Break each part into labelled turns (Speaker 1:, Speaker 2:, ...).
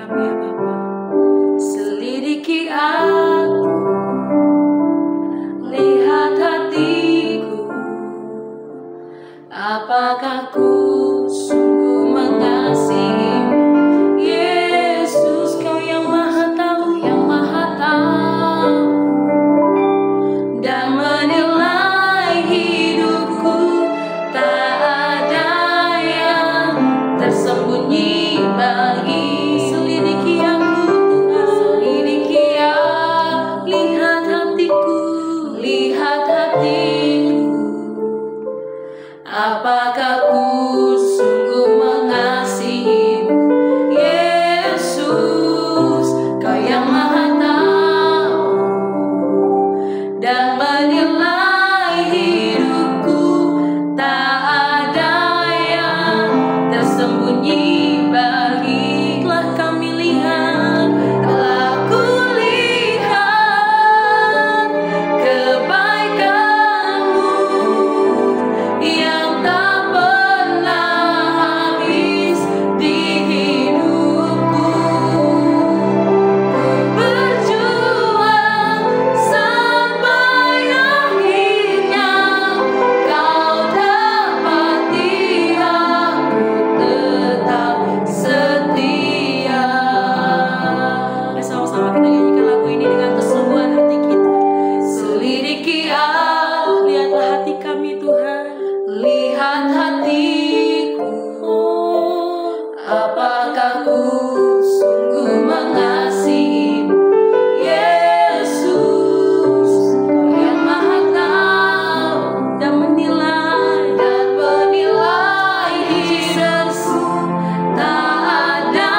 Speaker 1: kami ya Bapa. Selidiki aku, lihat hatiku, apakah ku sungguh mengasihimu. Yesus, Kau yang Maha Tahu, dan menilai hidupku. Tak ada yang tersembunyi bagi. Selidiki aku Tuhan, selidiki aku, lihat hatiku, apakah ku sungguh mengasihimu. Yesus, Kau yang Maha Tahu dan menilai hidupku. Tak ada yang tersembunyi bagi. Telah kami lihat, telah ku lihat kebaikan-Mu yang tak pernah habis di hidupku. Berjuang sampai akhirnya, Kau dapati aku tetap setia. Mari sama-sama kita nyanyikan lagu ini dengan kesungguhan hati kita. Selidiki aku, lihatlah hati kami Tuhan, lihat hatiku, apakah ku sungguh mengasihimu. Yesus, Kau yang Maha Tahu dan menilai hidupku. Tak ada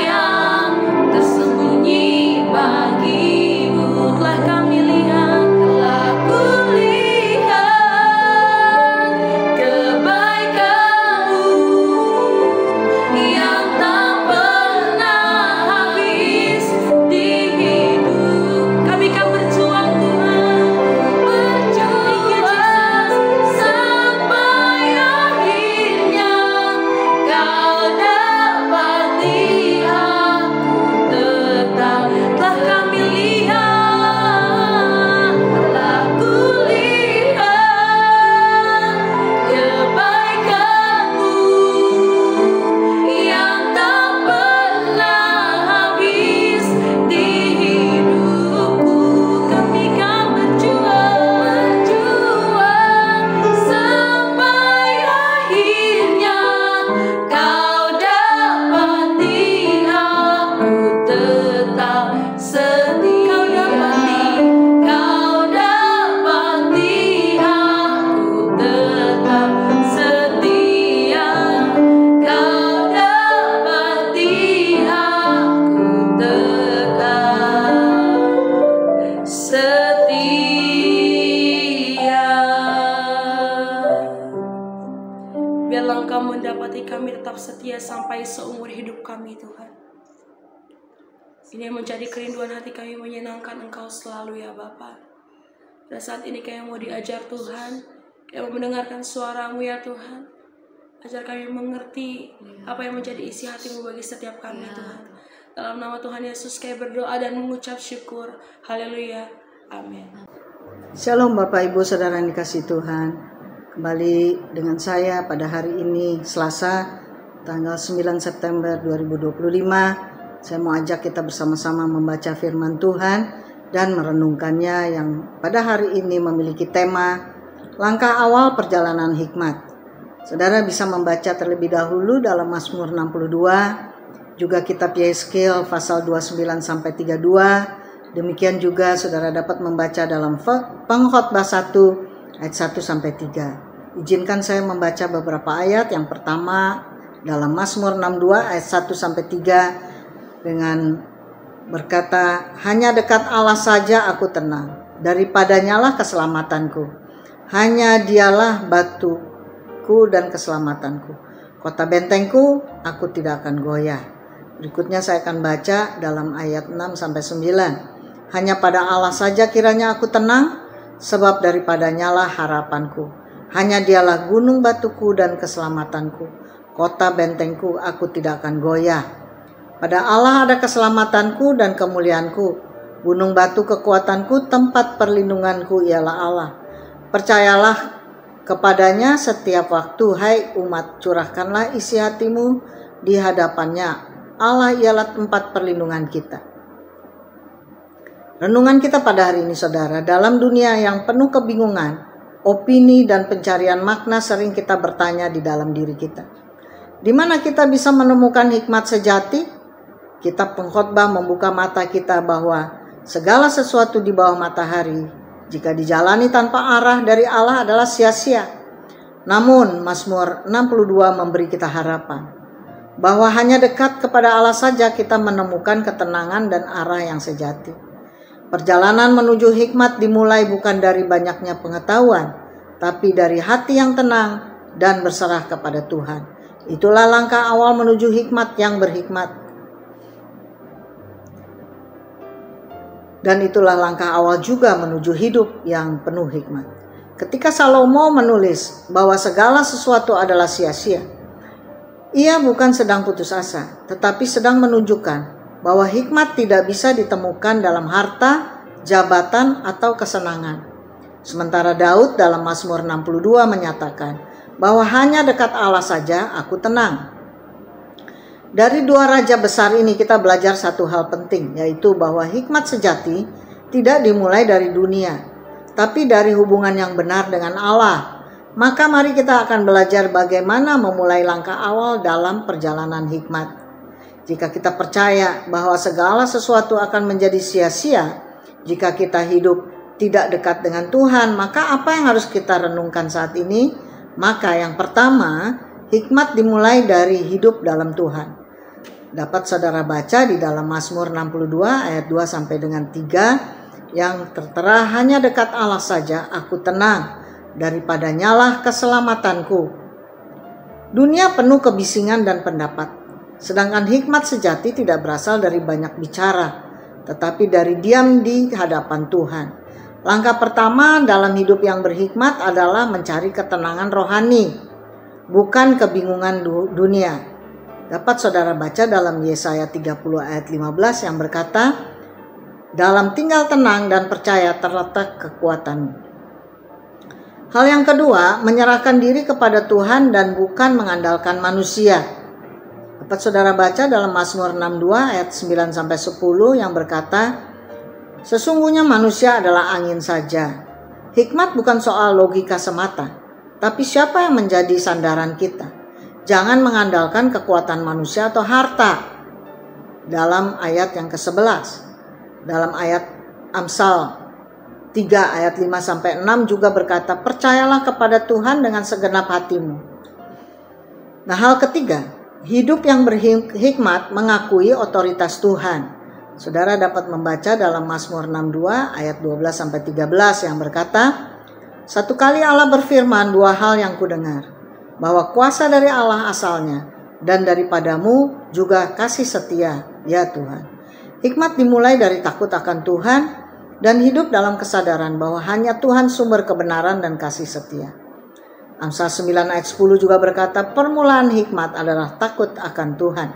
Speaker 1: yang tersembunyi bagimu. Telah kami lihat, telah ku lihat kebaikan-Mu yang tak pernah habis di hidup. Kami kan berjuang Tuhan, berjuang sampai akhirnya, Kau dapati aku tetap. Telah kami lihat, telah ku lihat kebaikan-Mu yang tak pernah habis di hidupku. Kami kan berjuang sampai akhirnya, Kau dapati aku tetap setia. Kau dapati aku tetap setia. Kau dapati aku tetap setia. Biarlah Engkau mendapati kami tetap setia sampai seumur hidup kami Tuhan. Ini yang menjadi kerinduan hati kami, menyenangkan Engkau selalu ya Bapa. Pada saat ini kami mau diajar Tuhan, kami mau mendengarkan suara-Mu ya Tuhan. Ajar kami mengerti apa yang menjadi isi hati-Mu bagi setiap kami Tuhan. Dalam nama Tuhan Yesus kami berdoa dan mengucap syukur. Haleluya. Amin.
Speaker 2: Shalom Bapak Ibu Saudara yang dikasihi Tuhan. Kembali dengan saya pada hari ini Selasa tanggal 9 September 2025. Saya mau ajak kita bersama-sama membaca firman Tuhan dan merenungkannya yang pada hari ini memiliki tema langkah awal perjalanan hikmat. Saudara bisa membaca terlebih dahulu dalam Mazmur 62, juga kitab Yeskil pasal 29 sampai 32. Demikian juga saudara dapat membaca dalam Pengkhotbah 1 ayat 1 sampai 3. Izinkan saya membaca beberapa ayat. Yang pertama dalam Mazmur 62 ayat 1 sampai 3 dengan berkata, hanya dekat Allah saja aku tenang, daripadanya lah keselamatanku. Hanya Dialah batuku dan keselamatanku, kota bentengku, aku tidak akan goyah. Berikutnya saya akan baca dalam ayat 6 sampai 9. Hanya pada Allah saja kiranya aku tenang, sebab daripadanya lah harapanku. Hanya Dialah gunung batuku dan keselamatanku, kota bentengku, aku tidak akan goyah. Pada Allah ada keselamatanku dan kemuliaanku. Gunung batu kekuatanku, tempat perlindunganku ialah Allah. Percayalah kepadanya setiap waktu, hai umat, curahkanlah isi hatimu di hadapannya. Allah ialah tempat perlindungan kita. Renungan kita pada hari ini, saudara, dalam dunia yang penuh kebingungan, opini dan pencarian makna, sering kita bertanya di dalam diri kita, di mana kita bisa menemukan hikmat sejati? Kitab Pengkhotbah membuka mata kita bahwa segala sesuatu di bawah matahari, jika dijalani tanpa arah dari Allah, adalah sia-sia. Namun Mazmur 62 memberi kita harapan bahwa hanya dekat kepada Allah saja kita menemukan ketenangan dan arah yang sejati. Perjalanan menuju hikmat dimulai bukan dari banyaknya pengetahuan, tapi dari hati yang tenang dan berserah kepada Tuhan. Itulah langkah awal menuju hikmat yang berhikmat. Dan itulah langkah awal juga menuju hidup yang penuh hikmat. Ketika Salomo menulis bahwa segala sesuatu adalah sia-sia, ia bukan sedang putus asa, tetapi sedang menunjukkan bahwa hikmat tidak bisa ditemukan dalam harta, jabatan, atau kesenangan. Sementara Daud dalam Mazmur 62 menyatakan bahwa hanya dekat Allah saja aku tenang. Dari dua raja besar ini kita belajar satu hal penting, yaitu bahwa hikmat sejati tidak dimulai dari dunia, tapi dari hubungan yang benar dengan Allah. Maka mari kita akan belajar bagaimana memulai langkah awal dalam perjalanan hikmat. Jika kita percaya bahwa segala sesuatu akan menjadi sia-sia jika kita hidup tidak dekat dengan Tuhan, maka apa yang harus kita renungkan saat ini? Maka yang pertama, hikmat dimulai dari hidup dalam Tuhan. Dapat saudara baca di dalam Mazmur 62 ayat 2 sampai dengan 3 yang tertera, hanya dekat Allah saja aku tenang, daripadanya lah keselamatanku. Dunia penuh kebisingan dan pendapat, sedangkan hikmat sejati tidak berasal dari banyak bicara, tetapi dari diam di hadapan Tuhan. Langkah pertama dalam hidup yang berhikmat adalah mencari ketenangan rohani, bukan kebingungan dunia. Dapat saudara baca dalam Yesaya 30 ayat 15 yang berkata, dalam tinggal tenang dan percaya terletak kekuatanmu. Hal yang kedua, menyerahkan diri kepada Tuhan dan bukan mengandalkan manusia. Dapat saudara baca dalam Mazmur 62 ayat 9 sampai 10 yang berkata, sesungguhnya manusia adalah angin saja. Hikmat bukan soal logika semata, tapi siapa yang menjadi sandaran kita? Jangan mengandalkan kekuatan manusia atau harta. Dalam ayat yang ke-11. Dalam ayat Amsal 3 ayat 5 sampai 6 juga berkata, percayalah kepada Tuhan dengan segenap hatimu. Nah, hal ketiga, hidup yang berhikmat mengakui otoritas Tuhan. Saudara dapat membaca dalam Mazmur 62 ayat 12 sampai 13 yang berkata, satu kali Allah berfirman, dua hal yang kudengar, bahwa kuasa dari Allah asalnya, dan daripadamu juga kasih setia, ya Tuhan. Hikmat dimulai dari takut akan Tuhan dan hidup dalam kesadaran bahwa hanya Tuhan sumber kebenaran dan kasih setia. Amsal 9 ayat 10 juga berkata, permulaan hikmat adalah takut akan Tuhan.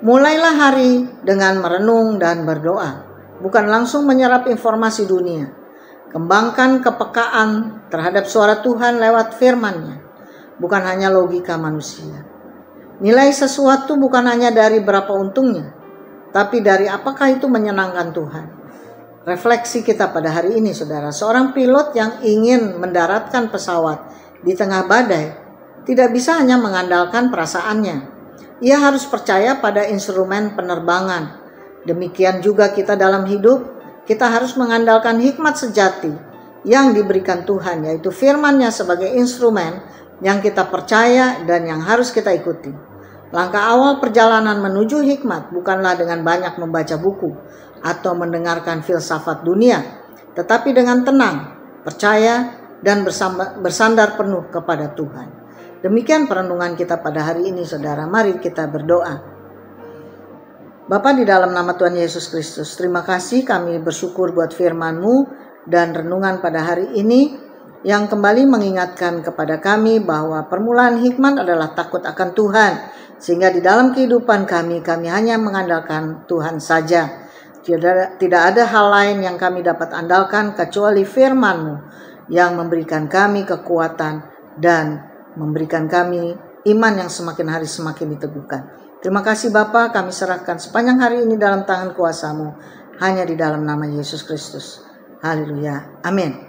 Speaker 2: Mulailah hari dengan merenung dan berdoa, bukan langsung menyerap informasi dunia. Kembangkan kepekaan terhadap suara Tuhan lewat firman-Nya, bukan hanya logika manusia. Nilai sesuatu bukan hanya dari berapa untungnya, tapi dari apakah itu menyenangkan Tuhan. Refleksi kita pada hari ini, saudara, seorang pilot yang ingin mendaratkan pesawat di tengah badai tidak bisa hanya mengandalkan perasaannya. Ia harus percaya pada instrumen penerbangan. Demikian juga kita dalam hidup. Kita harus mengandalkan hikmat sejati yang diberikan Tuhan, yaitu firman-Nya sebagai instrumen yang kita percaya dan yang harus kita ikuti. Langkah awal perjalanan menuju hikmat bukanlah dengan banyak membaca buku atau mendengarkan filsafat dunia, tetapi dengan tenang, percaya, dan bersandar penuh kepada Tuhan. Demikian perenungan kita pada hari ini, saudara. Mari kita berdoa. Bapa, di dalam nama Tuhan Yesus Kristus, terima kasih, kami bersyukur buat firman-Mu dan renungan pada hari ini yang kembali mengingatkan kepada kami bahwa permulaan hikmat adalah takut akan Tuhan, sehingga di dalam kehidupan kami hanya mengandalkan Tuhan saja. Tidak ada hal lain yang kami dapat andalkan kecuali firman-Mu yang memberikan kami kekuatan dan memberikan kami iman yang semakin hari semakin diteguhkan. Terima kasih Bapa, kami serahkan sepanjang hari ini dalam tangan kuasa-Mu, hanya di dalam nama Yesus Kristus. Haleluya. Amin.